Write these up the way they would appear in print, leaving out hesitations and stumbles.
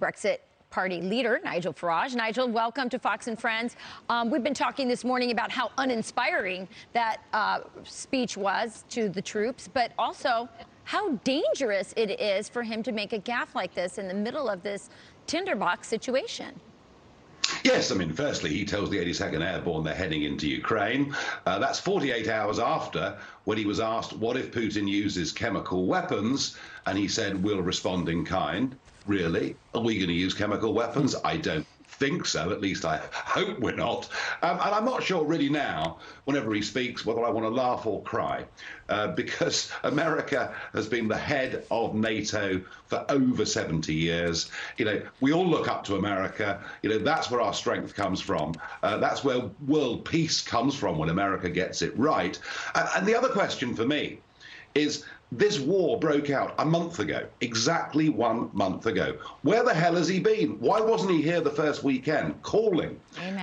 Brexit Party leader, Nigel Farage. Nigel, welcome to Fox and Friends. We've been talking this morning about how uninspiring that speech was to the troops, but also how dangerous it is for him to make a gaffe like this in the middle of this tinderbox situation. Yes, I mean, firstly, he tells the 82nd Airborne they're heading into Ukraine. That's 48 hours after when he was asked, what if Putin uses chemical weapons? And he said, we'll respond in kind. Really? Are we going to use chemical weapons? I don't think so. At least I hope we're not. And I'm not sure really now, whenever he speaks, whether I want to laugh or cry, because America has been the head of NATO for over 70 years. You know, we all look up to America. You know, that's where our strength comes from. That's where world peace comes from when America gets it right. And the other question for me is, this war broke out a month ago, exactly 1 month ago. Where the hell has he been? Why wasn't he here the first weekend, calling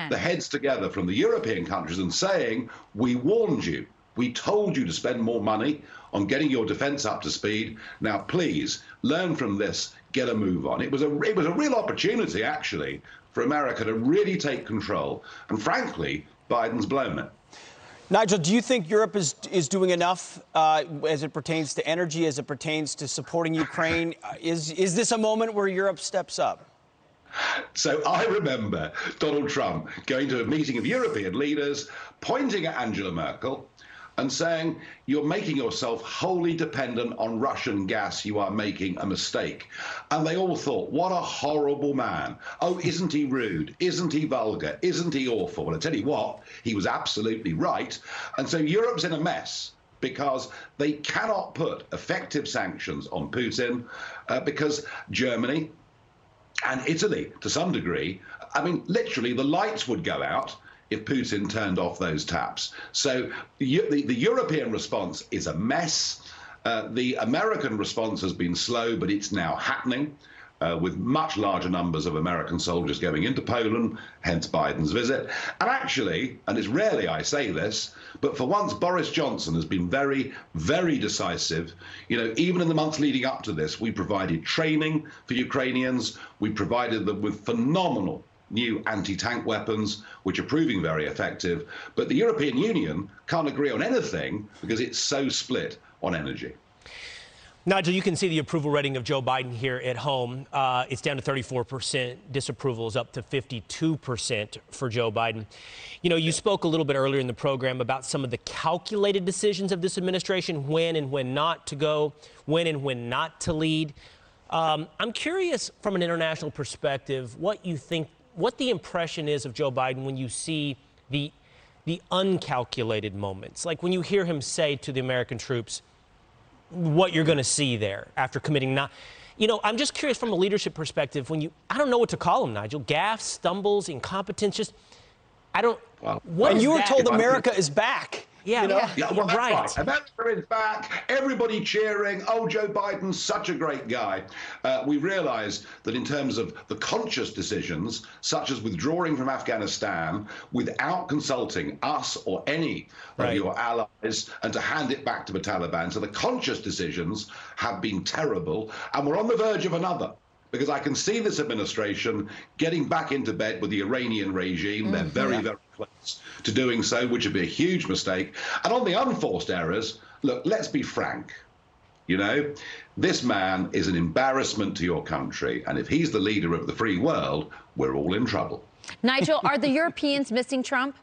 the heads together from the European countries and saying, we warned you, we told you to spend more money on getting your defense up to speed. Now, please, learn from this, get a move on. It was a real opportunity, actually, for America to really take control. And frankly, Biden's blown it. Nigel, do you think Europe is doing enough as it pertains to energy, as it pertains to supporting Ukraine? Is this a moment where Europe steps up? So I remember Donald Trump going to a meeting of European leaders, pointing at Angela Merkel and saying, you're making yourself wholly dependent on Russian gas. You are making a mistake. And they all thought, what a horrible man. Oh, isn't he rude? Isn't he vulgar? Isn't he awful? Well, I tell you what, he was absolutely right. And so Europe's in a mess because they cannot put effective sanctions on Putin because Germany and Italy, to some degree, I mean, literally the lights would go out if Putin turned off those taps. So the European response is a mess. The American response has been slow, but it's now happening with much larger numbers of American soldiers going into Poland, hence Biden's visit. And actually, and it's rarely I say this, but for once Boris Johnson has been very, very decisive. You know, even in the months leading up to this, we provided training for Ukrainians. We provided them with phenomenal new anti-tank weapons, which are proving very effective. But the European Union can't agree on anything because it's so split on energy. Nigel, you can see the approval rating of Joe Biden here at home. It's down to 34%. Disapproval is up to 52% for Joe Biden. You know, you spoke a little bit earlier in the program about some of the calculated decisions of this administration, when and when not to go, when and when not to lead. I'm curious from an international perspective what you think, what the impression is of Joe Biden when you see the uncalculated moments, like when you hear him say to the American troops what you're going to see there after committing not. You know, I'm just curious from a leadership perspective, when I don't know what to call him, Nigel, gaffes, stumbles, incompetence, just, I don't. Well, when you were told America is back. Yeah, you know? Yeah, well, that's right. America is back. Everybody cheering. Oh, Joe Biden's such a great guy. We realize that in terms of the conscious decisions, such as withdrawing from Afghanistan without consulting us or any of your allies, and to hand it back to the Taliban. So the conscious decisions have been terrible. And we're on the verge of another, because I can see this administration getting back into bed with the Iranian regime. They're very, very close to doing so, which would be a huge mistake. And on the unforced errors, look, let's be frank. You know, this man is an embarrassment to your country. And if he's the leader of the free world, we're all in trouble. Nigel, are the Europeans missing Trump?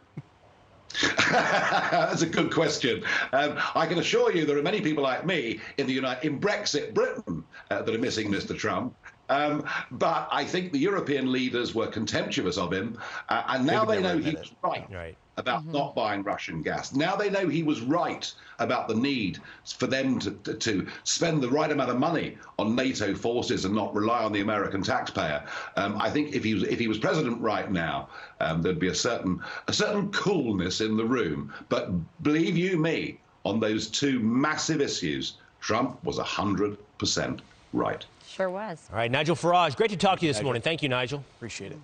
That's a good question. I can assure you there are many people like me in Brexit Britain that are missing Mr. Trump. But I think the European leaders were contemptuous of him, and now they know he was right about not buying Russian gas. Now they know he was right about the need for them to spend the right amount of money on NATO forces and not rely on the American taxpayer. I think if he was president right now, there'd be a certain coolness in the room. But believe you me, on those two massive issues, Trump was 100% right. Sure was. All right, Nigel Farage, great to talk to you this morning. Thank you, Nigel. Appreciate it.